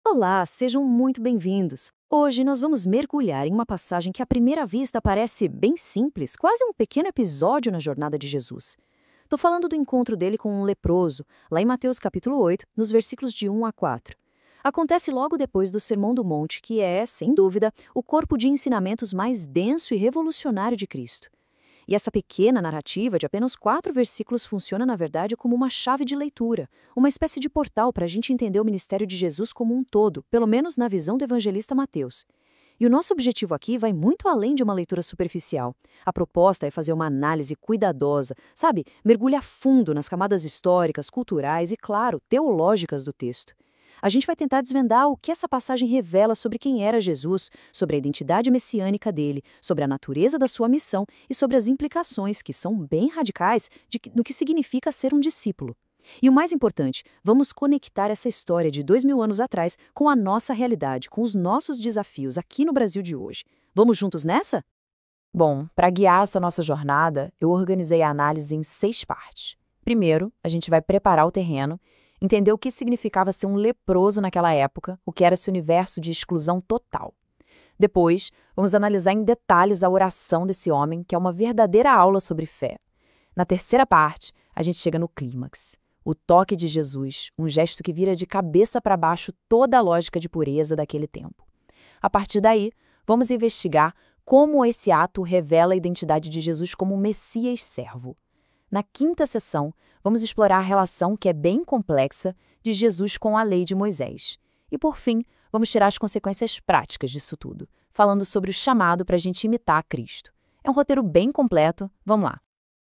Olá, sejam muito bem-vindos. Hoje nós vamos mergulhar em uma passagem que à primeira vista parece bem simples, quase um pequeno episódio na jornada de Jesus. Estou falando do encontro dele com um leproso, lá em Mateus capítulo 8, nos versículos de 1 a 4. Acontece logo depois do Sermão do Monte, que é, sem dúvida, o corpo de ensinamentos mais denso e revolucionário de Cristo. E essa pequena narrativa de apenas 4 versículos funciona, na verdade, como uma chave de leitura, uma espécie de portal para a gente entender o ministério de Jesus como um todo, pelo menos na visão do evangelista Mateus. E o nosso objetivo aqui vai muito além de uma leitura superficial. A proposta é fazer uma análise cuidadosa, sabe? Mergulhar fundo nas camadas históricas, culturais e, claro, teológicas do texto. A gente vai tentar desvendar o que essa passagem revela sobre quem era Jesus, sobre a identidade messiânica dele, sobre a natureza da sua missão e sobre as implicações, que são bem radicais, do que significa ser um discípulo. E o mais importante, vamos conectar essa história de 2000 anos atrás com a nossa realidade, com os nossos desafios aqui no Brasil de hoje. Vamos juntos nessa? Bom, para guiar essa nossa jornada, eu organizei a análise em 6 partes. Primeiro, a gente vai preparar o terreno, entender o que significava ser um leproso naquela época, o que era esse universo de exclusão total. Depois, vamos analisar em detalhes a oração desse homem, que é uma verdadeira aula sobre fé. Na terceira parte, a gente chega no clímax. O toque de Jesus, um gesto que vira de cabeça para baixo toda a lógica de pureza daquele tempo. A partir daí, vamos investigar como esse ato revela a identidade de Jesus como um Messias servo. Na quinta sessão, vamos explorar a relação, que é bem complexa, de Jesus com a lei de Moisés. E, por fim, vamos tirar as consequências práticas disso tudo, falando sobre o chamado para a gente imitar a Cristo. É um roteiro bem completo, vamos lá.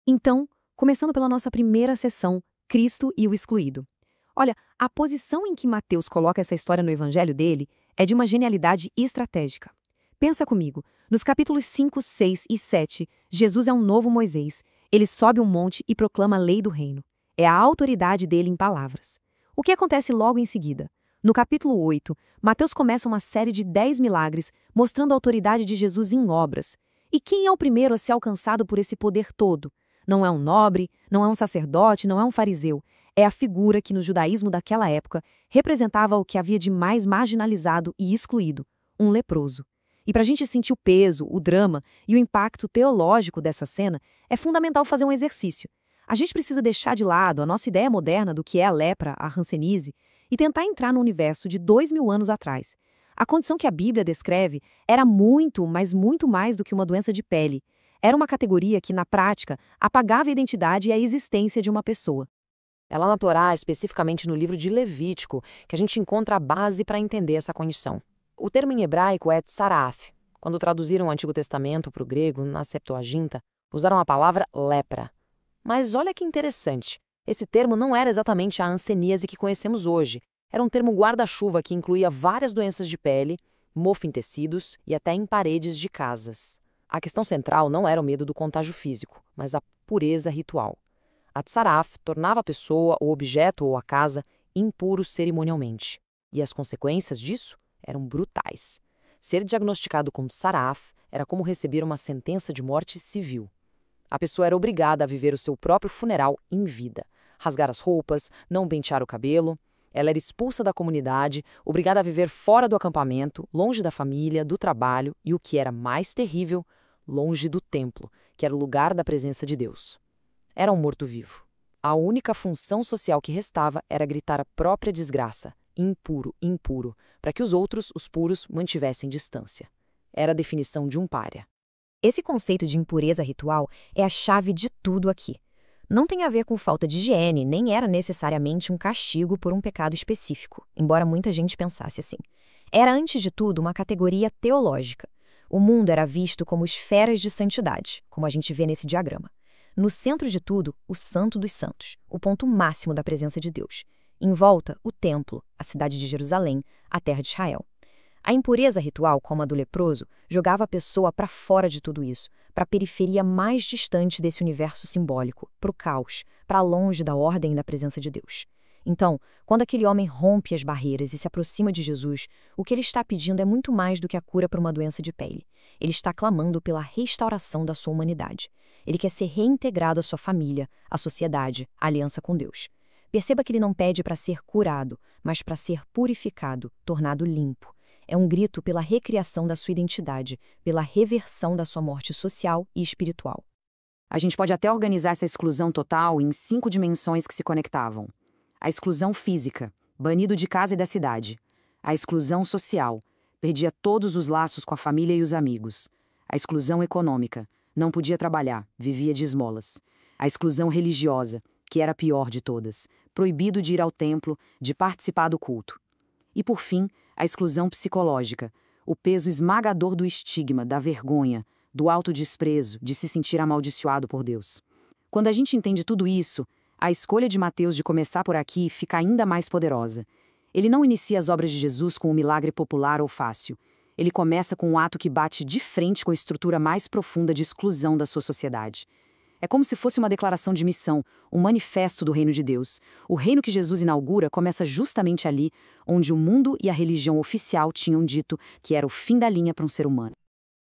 Então, começando pela nossa primeira sessão, Cristo e o excluído. Olha, a posição em que Mateus coloca essa história no evangelho dele é de uma genialidade estratégica. Pensa comigo, nos capítulos 5, 6 e 7, Jesus é um novo Moisés. Ele sobe um monte e proclama a lei do reino. É a autoridade dele em palavras. O que acontece logo em seguida? No capítulo 8, Mateus começa uma série de 10 milagres, mostrando a autoridade de Jesus em obras. E quem é o primeiro a ser alcançado por esse poder todo? Não é um nobre, não é um sacerdote, não é um fariseu. É a figura que no judaísmo daquela época representava o que havia de mais marginalizado e excluído, um leproso. E para a gente sentir o peso, o drama e o impacto teológico dessa cena, é fundamental fazer um exercício. A gente precisa deixar de lado a nossa ideia moderna do que é a lepra, a hanseníase, e tentar entrar no universo de 2000 anos atrás. A condição que a Bíblia descreve era muito, mas muito mais do que uma doença de pele. Era uma categoria que, na prática, apagava a identidade e a existência de uma pessoa. É lá na Torá, especificamente no livro de Levítico, que a gente encontra a base para entender essa condição. O termo em hebraico é tsaraf. Quando traduziram o Antigo Testamento para o grego, na Septuaginta, usaram a palavra lepra. Mas olha que interessante, esse termo não era exatamente a hanseníase que conhecemos hoje. Era um termo guarda-chuva que incluía várias doenças de pele, mofo em tecidos e até em paredes de casas. A questão central não era o medo do contágio físico, mas a pureza ritual. A tsaraf tornava a pessoa, o objeto ou a casa impuro cerimonialmente. E as consequências disso eram brutais. Ser diagnosticado com tsaraf era como receber uma sentença de morte civil. A pessoa era obrigada a viver o seu próprio funeral em vida, rasgar as roupas, não pentear o cabelo. Ela era expulsa da comunidade, obrigada a viver fora do acampamento, longe da família, do trabalho e, o que era mais terrível, longe do templo, que era o lugar da presença de Deus. Era um morto-vivo. A única função social que restava era gritar a própria desgraça: impuro, impuro, para que os outros, os puros, mantivessem distância. Era a definição de um pária. Esse conceito de impureza ritual é a chave de tudo aqui. Não tem a ver com falta de higiene, nem era necessariamente um castigo por um pecado específico, embora muita gente pensasse assim. Era, antes de tudo, uma categoria teológica. O mundo era visto como esferas de santidade, como a gente vê nesse diagrama. No centro de tudo, o Santo dos Santos, o ponto máximo da presença de Deus. Em volta, o templo, a cidade de Jerusalém, a terra de Israel. A impureza ritual, como a do leproso, jogava a pessoa para fora de tudo isso, para a periferia mais distante desse universo simbólico, para o caos, para longe da ordem e da presença de Deus. Então, quando aquele homem rompe as barreiras e se aproxima de Jesus, o que ele está pedindo é muito mais do que a cura para uma doença de pele. Ele está clamando pela restauração da sua humanidade. Ele quer ser reintegrado à sua família, à sociedade, à aliança com Deus. Perceba que ele não pede para ser curado, mas para ser purificado, tornado limpo. É um grito pela recriação da sua identidade, pela reversão da sua morte social e espiritual. A gente pode até organizar essa exclusão total em 5 dimensões que se conectavam. A exclusão física, banido de casa e da cidade. A exclusão social, perdia todos os laços com a família e os amigos. A exclusão econômica, não podia trabalhar, vivia de esmolas. A exclusão religiosa, que era a pior de todas, proibido de ir ao templo, de participar do culto. E por fim, a exclusão psicológica, o peso esmagador do estigma, da vergonha, do autodesprezo, de se sentir amaldiçoado por Deus. Quando a gente entende tudo isso, a escolha de Mateus de começar por aqui fica ainda mais poderosa. Ele não inicia as obras de Jesus com um milagre popular ou fácil. Ele começa com um ato que bate de frente com a estrutura mais profunda de exclusão da sua sociedade. É como se fosse uma declaração de missão, um manifesto do reino de Deus. O reino que Jesus inaugura começa justamente ali, onde o mundo e a religião oficial tinham dito que era o fim da linha para um ser humano.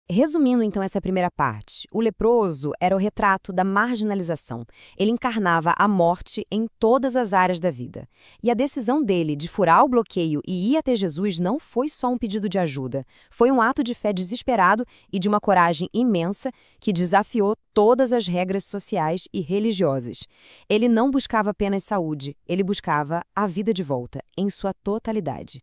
Resumindo então essa primeira parte, o leproso era o retrato da marginalização. Ele encarnava a morte em todas as áreas da vida. E a decisão dele de furar o bloqueio e ir até Jesus não foi só um pedido de ajuda. Foi um ato de fé desesperado e de uma coragem imensa que desafiou todas as regras sociais e religiosas. Ele não buscava apenas saúde, ele buscava a vida de volta, em sua totalidade.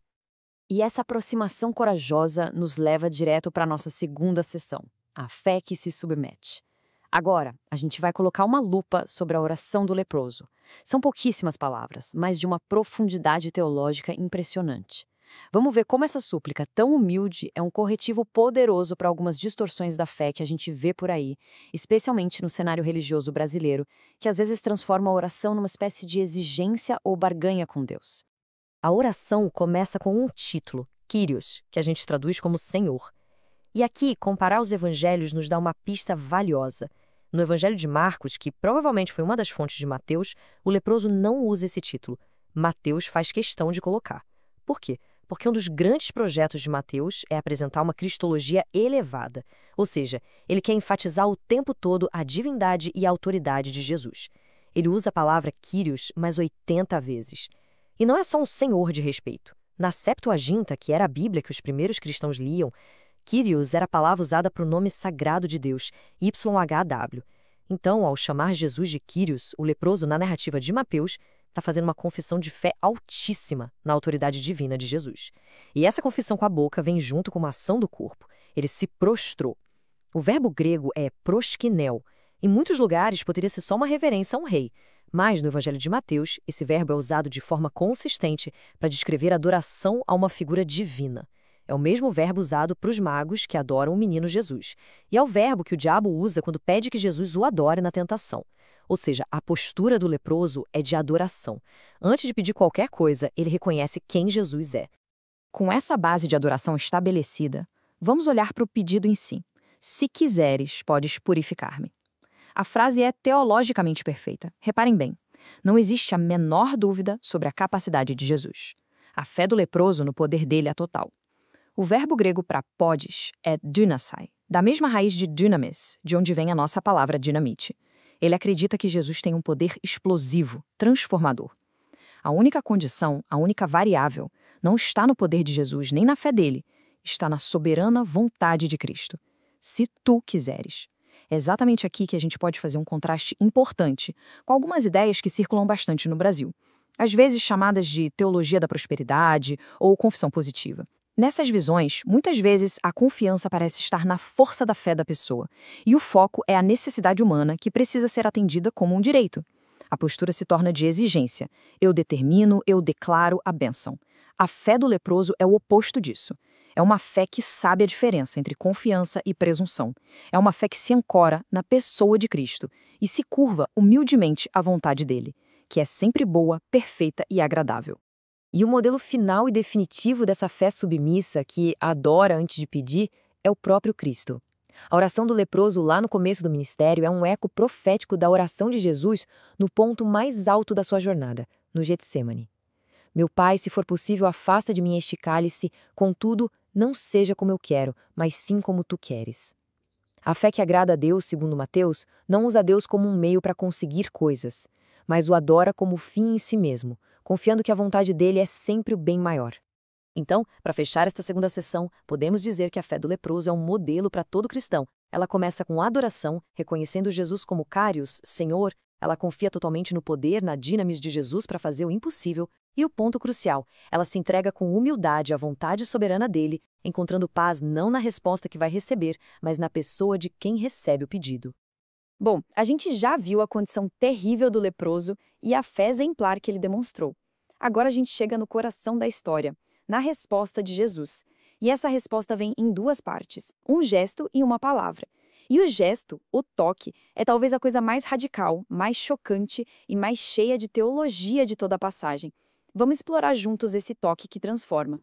E essa aproximação corajosa nos leva direto para a nossa segunda sessão, a fé que se submete. Agora, a gente vai colocar uma lupa sobre a oração do leproso. São pouquíssimas palavras, mas de uma profundidade teológica impressionante. Vamos ver como essa súplica tão humilde é um corretivo poderoso para algumas distorções da fé que a gente vê por aí, especialmente no cenário religioso brasileiro, que às vezes transforma a oração numa espécie de exigência ou barganha com Deus. A oração começa com um título, Kyrios, que a gente traduz como Senhor. E aqui, comparar os evangelhos nos dá uma pista valiosa. No evangelho de Marcos, que provavelmente foi uma das fontes de Mateus, o leproso não usa esse título. Mateus faz questão de colocar. Por quê? Porque um dos grandes projetos de Mateus é apresentar uma cristologia elevada. Ou seja, ele quer enfatizar o tempo todo a divindade e a autoridade de Jesus. Ele usa a palavra Kyrios mais 80 vezes. E não é só um senhor de respeito. Na Septuaginta, que era a Bíblia que os primeiros cristãos liam, Kyrios era a palavra usada para o nome sagrado de Deus, YHW. Então, ao chamar Jesus de Kyrios, o leproso, na narrativa de Mateus, está fazendo uma confissão de fé altíssima na autoridade divina de Jesus. E essa confissão com a boca vem junto com uma ação do corpo. Ele se prostrou. O verbo grego é proskinel. Em muitos lugares poderia ser só uma reverência a um rei. Mas, no Evangelho de Mateus, esse verbo é usado de forma consistente para descrever adoração a uma figura divina. É o mesmo verbo usado para os magos que adoram o menino Jesus. E é o verbo que o diabo usa quando pede que Jesus o adore na tentação. Ou seja, a postura do leproso é de adoração. Antes de pedir qualquer coisa, ele reconhece quem Jesus é. Com essa base de adoração estabelecida, vamos olhar para o pedido em si. Se quiseres, podes purificar-me. A frase é teologicamente perfeita. Reparem bem, não existe a menor dúvida sobre a capacidade de Jesus. A fé do leproso no poder dele é total. O verbo grego para podes é dynasai, da mesma raiz de dynamis, de onde vem a nossa palavra dinamite. Ele acredita que Jesus tem um poder explosivo, transformador. A única condição, a única variável, não está no poder de Jesus nem na fé dele, está na soberana vontade de Cristo. Se tu quiseres. É exatamente aqui que a gente pode fazer um contraste importante com algumas ideias que circulam bastante no Brasil, às vezes chamadas de teologia da prosperidade ou confissão positiva. Nessas visões, muitas vezes a confiança parece estar na força da fé da pessoa, e o foco é a necessidade humana que precisa ser atendida como um direito. A postura se torna de exigência. Eu determino, eu declaro a bênção. A fé do leproso é o oposto disso. É uma fé que sabe a diferença entre confiança e presunção. É uma fé que se ancora na pessoa de Cristo e se curva humildemente à vontade dele, que é sempre boa, perfeita e agradável. E o modelo final e definitivo dessa fé submissa, que adora antes de pedir, é o próprio Cristo. A oração do leproso lá no começo do ministério é um eco profético da oração de Jesus no ponto mais alto da sua jornada, no Getsêmani. Meu Pai, se for possível, afasta de mim este cálice, contudo, não seja como eu quero, mas sim como tu queres. A fé que agrada a Deus, segundo Mateus, não usa Deus como um meio para conseguir coisas, mas o adora como fim em si mesmo, confiando que a vontade dele é sempre o bem maior. Então, para fechar esta segunda sessão, podemos dizer que a fé do leproso é um modelo para todo cristão. Ela começa com adoração, reconhecendo Jesus como Kyrios, Senhor. Ela confia totalmente no poder, na dinamis de Jesus para fazer o impossível. E o ponto crucial, ela se entrega com humildade à vontade soberana dele, encontrando paz não na resposta que vai receber, mas na pessoa de quem recebe o pedido. Bom, a gente já viu a condição terrível do leproso e a fé exemplar que ele demonstrou. Agora a gente chega no coração da história, na resposta de Jesus. E essa resposta vem em duas partes, um gesto e uma palavra. E o gesto, o toque, é talvez a coisa mais radical, mais chocante e mais cheia de teologia de toda a passagem. Vamos explorar juntos esse toque que transforma.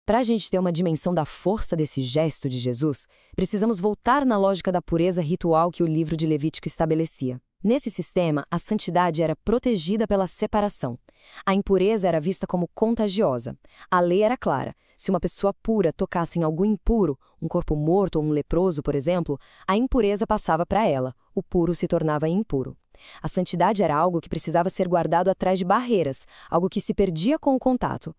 Para a gente ter uma dimensão da força desse gesto de Jesus, precisamos voltar na lógica da pureza ritual que o livro de Levítico estabelecia. Nesse sistema, a santidade era protegida pela separação. A impureza era vista como contagiosa. A lei era clara. Se uma pessoa pura tocasse em algo impuro, um corpo morto ou um leproso, por exemplo, a impureza passava para ela, o puro se tornava impuro. A santidade era algo que precisava ser guardado atrás de barreiras, algo que se perdia com o contato.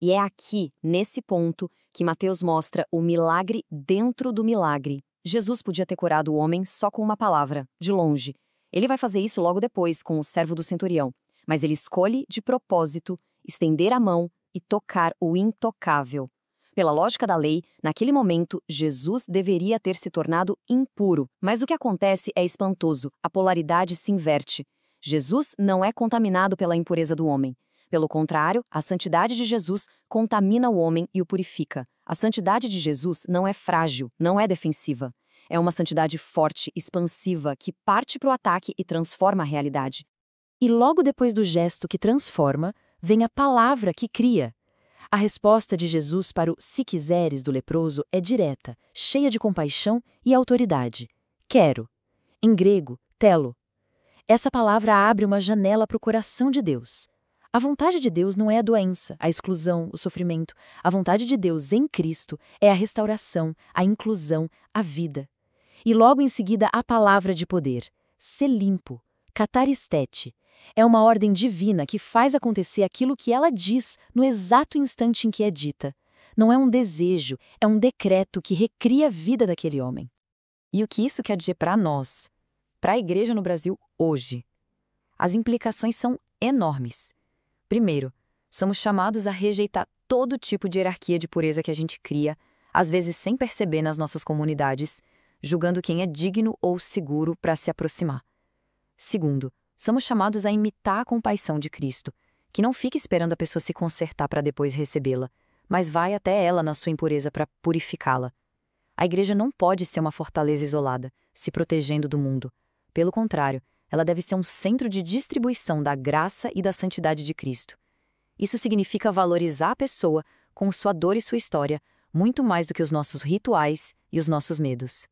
E é aqui, nesse ponto, que Mateus mostra o milagre dentro do milagre. Jesus podia ter curado o homem só com uma palavra, de longe. Ele vai fazer isso logo depois, com o servo do centurião. Mas ele escolhe, de propósito, estender a mão e tocar o intocável. Pela lógica da lei, naquele momento, Jesus deveria ter se tornado impuro. Mas o que acontece é espantoso, a polaridade se inverte. Jesus não é contaminado pela impureza do homem. Pelo contrário, a santidade de Jesus contamina o homem e o purifica. A santidade de Jesus não é frágil, não é defensiva. É uma santidade forte, expansiva, que parte para o ataque e transforma a realidade. E logo depois do gesto que transforma, vem a palavra que cria. A resposta de Jesus para o "se quiseres" do leproso é direta, cheia de compaixão e autoridade. Quero. Em grego, telo. Essa palavra abre uma janela para o coração de Deus. A vontade de Deus não é a doença, a exclusão, o sofrimento. A vontade de Deus em Cristo é a restauração, a inclusão, a vida. E logo em seguida a palavra de poder, ser limpo, kataristete. É uma ordem divina que faz acontecer aquilo que ela diz no exato instante em que é dita. Não é um desejo, é um decreto que recria a vida daquele homem. E o que isso quer dizer para nós, para a igreja no Brasil hoje? As implicações são enormes. Primeiro, somos chamados a rejeitar todo tipo de hierarquia de pureza que a gente cria, às vezes sem perceber nas nossas comunidades, julgando quem é digno ou seguro para se aproximar. Segundo, somos chamados a imitar a compaixão de Cristo, que não fica esperando a pessoa se consertar para depois recebê-la, mas vai até ela na sua impureza para purificá-la. A igreja não pode ser uma fortaleza isolada, se protegendo do mundo. Pelo contrário, ela deve ser um centro de distribuição da graça e da santidade de Cristo. Isso significa valorizar a pessoa com sua dor e sua história, muito mais do que os nossos rituais e os nossos medos.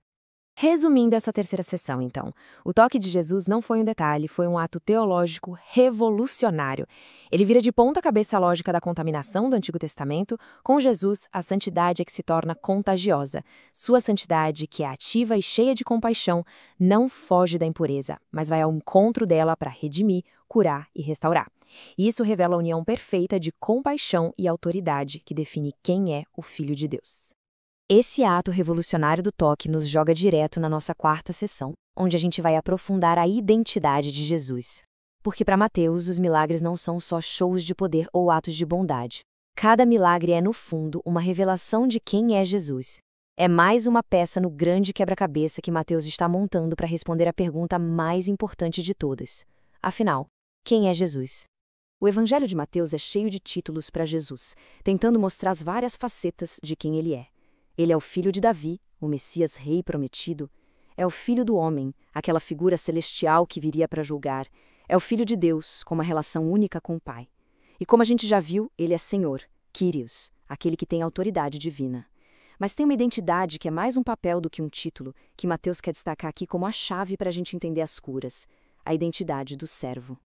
Resumindo essa terceira sessão, então, o toque de Jesus não foi um detalhe, foi um ato teológico revolucionário. Ele vira de ponta cabeça a lógica da contaminação do Antigo Testamento. Com Jesus, a santidade é que se torna contagiosa. Sua santidade, que é ativa e cheia de compaixão, não foge da impureza, mas vai ao encontro dela para redimir, curar e restaurar. E isso revela a união perfeita de compaixão e autoridade que define quem é o Filho de Deus. Esse ato revolucionário do toque nos joga direto na nossa quarta sessão, onde a gente vai aprofundar a identidade de Jesus. Porque para Mateus, os milagres não são só shows de poder ou atos de bondade. Cada milagre é, no fundo, uma revelação de quem é Jesus. É mais uma peça no grande quebra-cabeça que Mateus está montando para responder a pergunta mais importante de todas. Afinal, quem é Jesus? O Evangelho de Mateus é cheio de títulos para Jesus, tentando mostrar as várias facetas de quem ele é. Ele é o filho de Davi, o Messias rei prometido. É o filho do homem, aquela figura celestial que viria para julgar. É o filho de Deus, com uma relação única com o Pai. E como a gente já viu, ele é Senhor, Kyrios, aquele que tem autoridade divina. Mas tem uma identidade que é mais um papel do que um título, que Mateus quer destacar aqui como a chave para a gente entender as curas, a identidade do servo.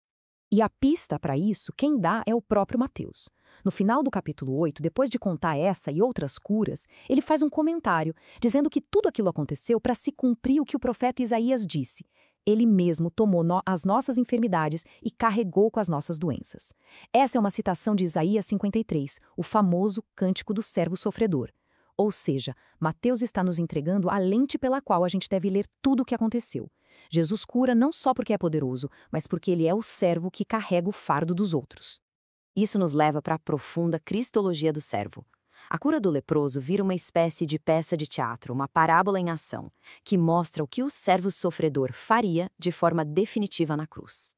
E a pista para isso, quem dá é o próprio Mateus. No final do capítulo 8, depois de contar essa e outras curas, ele faz um comentário, dizendo que tudo aquilo aconteceu para se cumprir o que o profeta Isaías disse. Ele mesmo tomou as nossas enfermidades e carregou com as nossas doenças. Essa é uma citação de Isaías 53, o famoso Cântico do Servo Sofredor. Ou seja, Mateus está nos entregando a lente pela qual a gente deve ler tudo o que aconteceu. Jesus cura não só porque é poderoso, mas porque ele é o servo que carrega o fardo dos outros. Isso nos leva para a profunda cristologia do servo. A cura do leproso vira uma espécie de peça de teatro, uma parábola em ação, que mostra o que o servo sofredor faria de forma definitiva na cruz.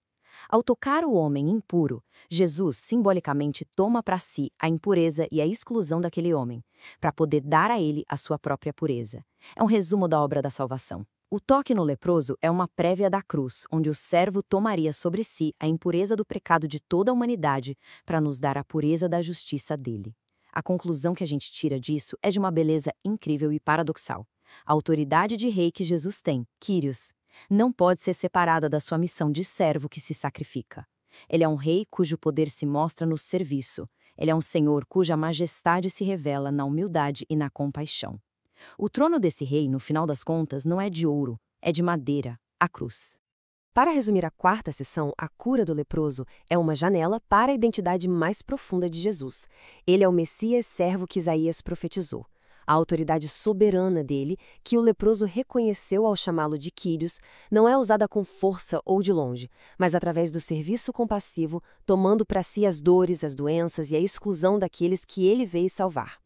Ao tocar o homem impuro, Jesus simbolicamente toma para si a impureza e a exclusão daquele homem, para poder dar a ele a sua própria pureza. É um resumo da obra da salvação. O toque no leproso é uma prévia da cruz, onde o servo tomaria sobre si a impureza do pecado de toda a humanidade para nos dar a pureza da justiça dele. A conclusão que a gente tira disso é de uma beleza incrível e paradoxal. A autoridade de rei que Jesus tem, Quírios, não pode ser separada da sua missão de servo que se sacrifica. Ele é um rei cujo poder se mostra no serviço. Ele é um senhor cuja majestade se revela na humildade e na compaixão. O trono desse rei, no final das contas, não é de ouro, é de madeira, a cruz. Para resumir a quarta sessão, a cura do leproso é uma janela para a identidade mais profunda de Jesus. Ele é o Messias servo que Isaías profetizou. A autoridade soberana dele, que o leproso reconheceu ao chamá-lo de Quírios, não é usada com força ou de longe, mas através do serviço compassivo, tomando para si as dores, as doenças e a exclusão daqueles que ele veio salvar.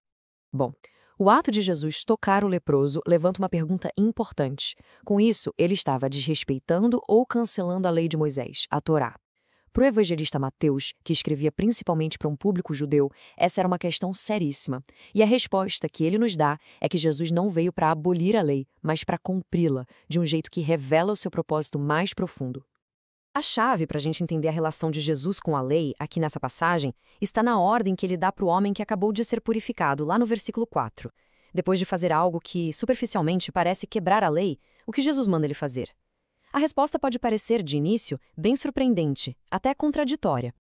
Bom, o ato de Jesus tocar o leproso levanta uma pergunta importante. Com isso, ele estava desrespeitando ou cancelando a lei de Moisés, a Torá. Para o evangelista Mateus, que escrevia principalmente para um público judeu, essa era uma questão seríssima. E a resposta que ele nos dá é que Jesus não veio para abolir a lei, mas para cumpri-la, de um jeito que revela o seu propósito mais profundo. A chave para a gente entender a relação de Jesus com a lei, aqui nessa passagem, está na ordem que ele dá para o homem que acabou de ser purificado, lá no versículo 4. Depois de fazer algo que, superficialmente, parece quebrar a lei, o que Jesus manda ele fazer? A resposta pode parecer, de início, bem surpreendente, até contraditória.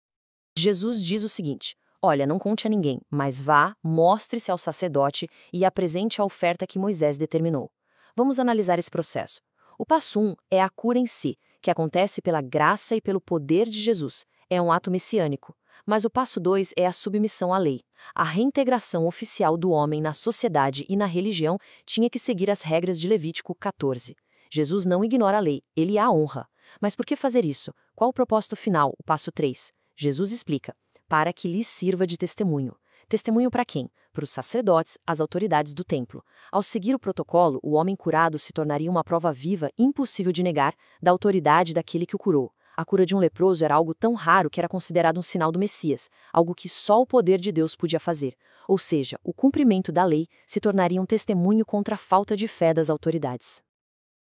Jesus diz o seguinte: olha, não conte a ninguém, mas vá, mostre-se ao sacerdote e apresente a oferta que Moisés determinou. Vamos analisar esse processo. O passo 1 é a cura em si, que acontece pela graça e pelo poder de Jesus. É um ato messiânico. Mas o passo 2 é a submissão à lei. A reintegração oficial do homem na sociedade e na religião tinha que seguir as regras de Levítico 14. Jesus não ignora a lei, ele a honra. Mas por que fazer isso? Qual o propósito final, o passo 3? Jesus explica: para que lhes sirva de testemunho. Testemunho para quem? Para os sacerdotes, as autoridades do templo. Ao seguir o protocolo, o homem curado se tornaria uma prova viva, impossível de negar, da autoridade daquele que o curou. A cura de um leproso era algo tão raro que era considerado um sinal do Messias, algo que só o poder de Deus podia fazer. Ou seja, o cumprimento da lei se tornaria um testemunho contra a falta de fé das autoridades.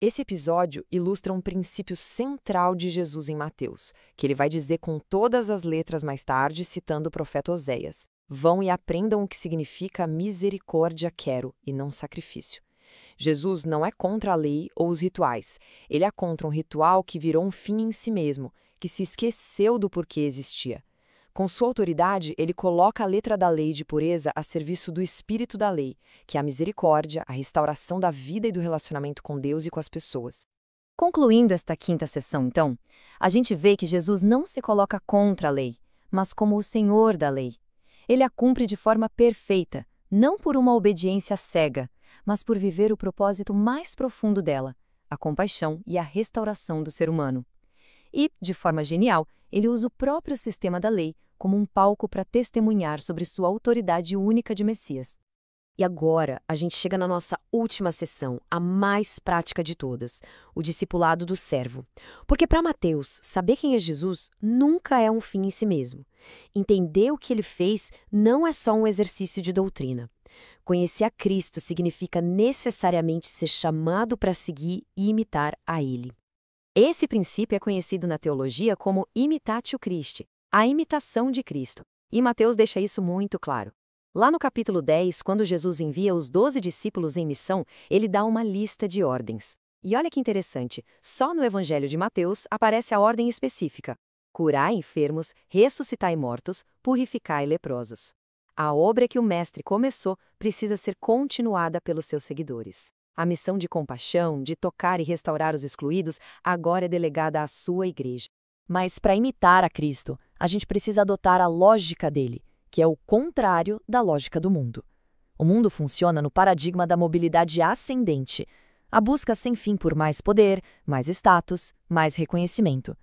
Esse episódio ilustra um princípio central de Jesus em Mateus, que ele vai dizer com todas as letras mais tarde, citando o profeta Oséias. Vão e aprendam o que significa misericórdia quero, e não sacrifício. Jesus não é contra a lei ou os rituais. Ele é contra um ritual que virou um fim em si mesmo, que se esqueceu do porquê existia. Com sua autoridade, ele coloca a letra da lei de pureza a serviço do espírito da lei, que é a misericórdia, a restauração da vida e do relacionamento com Deus e com as pessoas. Concluindo esta quinta sessão, então, a gente vê que Jesus não se coloca contra a lei, mas como o Senhor da lei. Ele a cumpre de forma perfeita, não por uma obediência cega, mas por viver o propósito mais profundo dela, a compaixão e a restauração do ser humano. E, de forma genial, ele usa o próprio sistema da lei como um palco para testemunhar sobre sua autoridade única de Messias. E agora, a gente chega na nossa última sessão, a mais prática de todas, o discipulado do servo. Porque para Mateus, saber quem é Jesus nunca é um fim em si mesmo. Entender o que ele fez não é só um exercício de doutrina. Conhecer a Cristo significa necessariamente ser chamado para seguir e imitar a Ele. Esse princípio é conhecido na teologia como imitatio Christi, a imitação de Cristo. E Mateus deixa isso muito claro. Lá no capítulo 10, quando Jesus envia os 12 discípulos em missão, ele dá uma lista de ordens. E olha que interessante, só no Evangelho de Mateus aparece a ordem específica: curai enfermos, ressuscitai mortos, purificai leprosos. A obra que o Mestre começou precisa ser continuada pelos seus seguidores. A missão de compaixão, de tocar e restaurar os excluídos, agora é delegada à sua igreja. Mas para imitar a Cristo, a gente precisa adotar a lógica dele, que é o contrário da lógica do mundo. O mundo funciona no paradigma da mobilidade ascendente, a busca sem fim por mais poder, mais status, mais reconhecimento.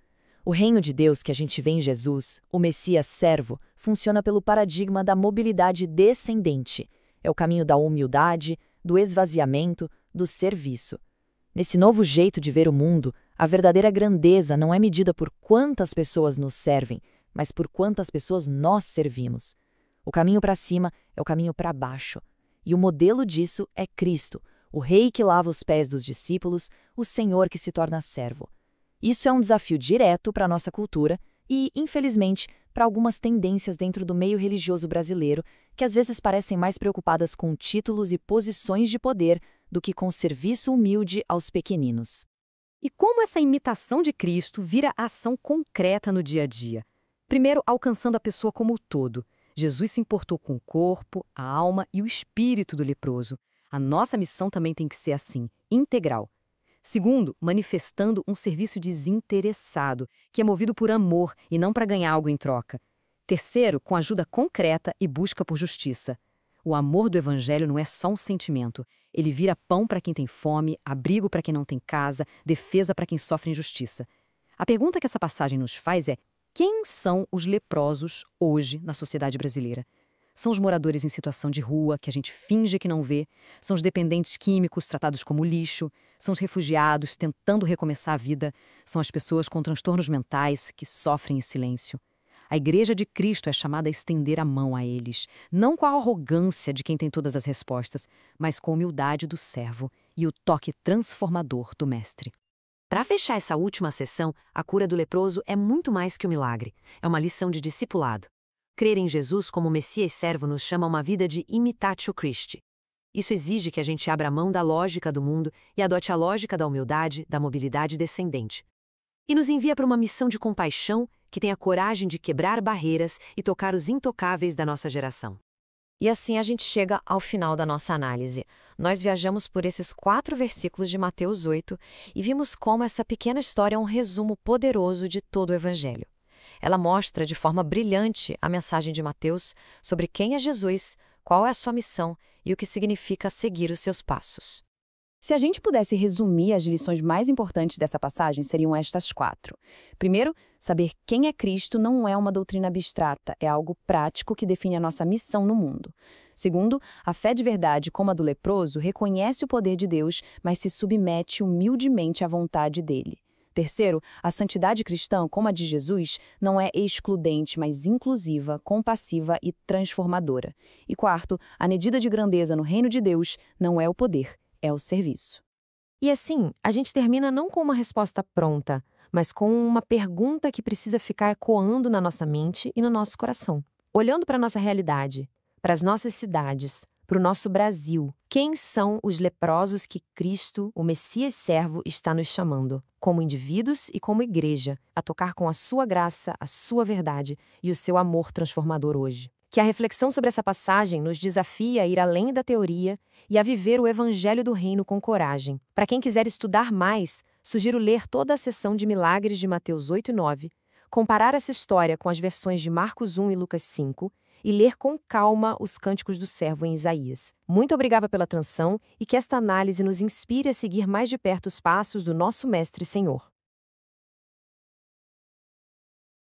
O reino de Deus que a gente vê em Jesus, o Messias servo, funciona pelo paradigma da mobilidade descendente. É o caminho da humildade, do esvaziamento, do serviço. Nesse novo jeito de ver o mundo, a verdadeira grandeza não é medida por quantas pessoas nos servem, mas por quantas pessoas nós servimos. O caminho para cima é o caminho para baixo. E o modelo disso é Cristo, o Rei que lava os pés dos discípulos, o Senhor que se torna servo. Isso é um desafio direto para a nossa cultura e, infelizmente, para algumas tendências dentro do meio religioso brasileiro, que às vezes parecem mais preocupadas com títulos e posições de poder do que com serviço humilde aos pequeninos. E como essa imitação de Cristo vira ação concreta no dia a dia? Primeiro, alcançando a pessoa como um todo. Jesus se importou com o corpo, a alma e o espírito do leproso. A nossa missão também tem que ser assim, integral. Segundo, manifestando um serviço desinteressado, que é movido por amor e não para ganhar algo em troca. Terceiro, com ajuda concreta e busca por justiça. O amor do Evangelho não é só um sentimento. Ele vira pão para quem tem fome, abrigo para quem não tem casa, defesa para quem sofre injustiça. A pergunta que essa passagem nos faz é: quem são os leprosos hoje na sociedade brasileira? São os moradores em situação de rua, que a gente finge que não vê, são os dependentes químicos tratados como lixo, são os refugiados tentando recomeçar a vida, são as pessoas com transtornos mentais que sofrem em silêncio. A Igreja de Cristo é chamada a estender a mão a eles, não com a arrogância de quem tem todas as respostas, mas com a humildade do servo e o toque transformador do Mestre. Para fechar essa última sessão, a cura do leproso é muito mais que um milagre. É uma lição de discipulado. Crer em Jesus como Messias servo nos chama a uma vida de imitatio Christi. Isso exige que a gente abra mão da lógica do mundo e adote a lógica da humildade, da mobilidade descendente. E nos envia para uma missão de compaixão que tenha coragem de quebrar barreiras e tocar os intocáveis da nossa geração. E assim a gente chega ao final da nossa análise. Nós viajamos por esses 4 versículos de Mateus 8 e vimos como essa pequena história é um resumo poderoso de todo o Evangelho. Ela mostra de forma brilhante a mensagem de Mateus sobre quem é Jesus, qual é a sua missão e o que significa seguir os seus passos. Se a gente pudesse resumir as lições mais importantes dessa passagem, seriam estas 4. Primeiro, saber quem é Cristo não é uma doutrina abstrata, é algo prático que define a nossa missão no mundo. Segundo, a fé de verdade, como a do leproso, reconhece o poder de Deus, mas se submete humildemente à vontade dele. Terceiro, a santidade cristã, como a de Jesus, não é excludente, mas inclusiva, compassiva e transformadora. E quarto, a medida de grandeza no reino de Deus não é o poder, é o serviço. E assim, a gente termina não com uma resposta pronta, mas com uma pergunta que precisa ficar ecoando na nossa mente e no nosso coração. Olhando para a nossa realidade, para as nossas cidades, para o nosso Brasil, quem são os leprosos que Cristo, o Messias servo, está nos chamando, como indivíduos e como igreja, a tocar com a sua graça, a sua verdade e o seu amor transformador hoje? Que a reflexão sobre essa passagem nos desafia a ir além da teoria e a viver o Evangelho do Reino com coragem. Para quem quiser estudar mais, sugiro ler toda a seção de milagres de Mateus 8 e 9, comparar essa história com as versões de Marcos 1 e Lucas 5 e ler com calma os cânticos do servo em Isaías. Muito obrigada pela atenção e que esta análise nos inspire a seguir mais de perto os passos do nosso Mestre Senhor.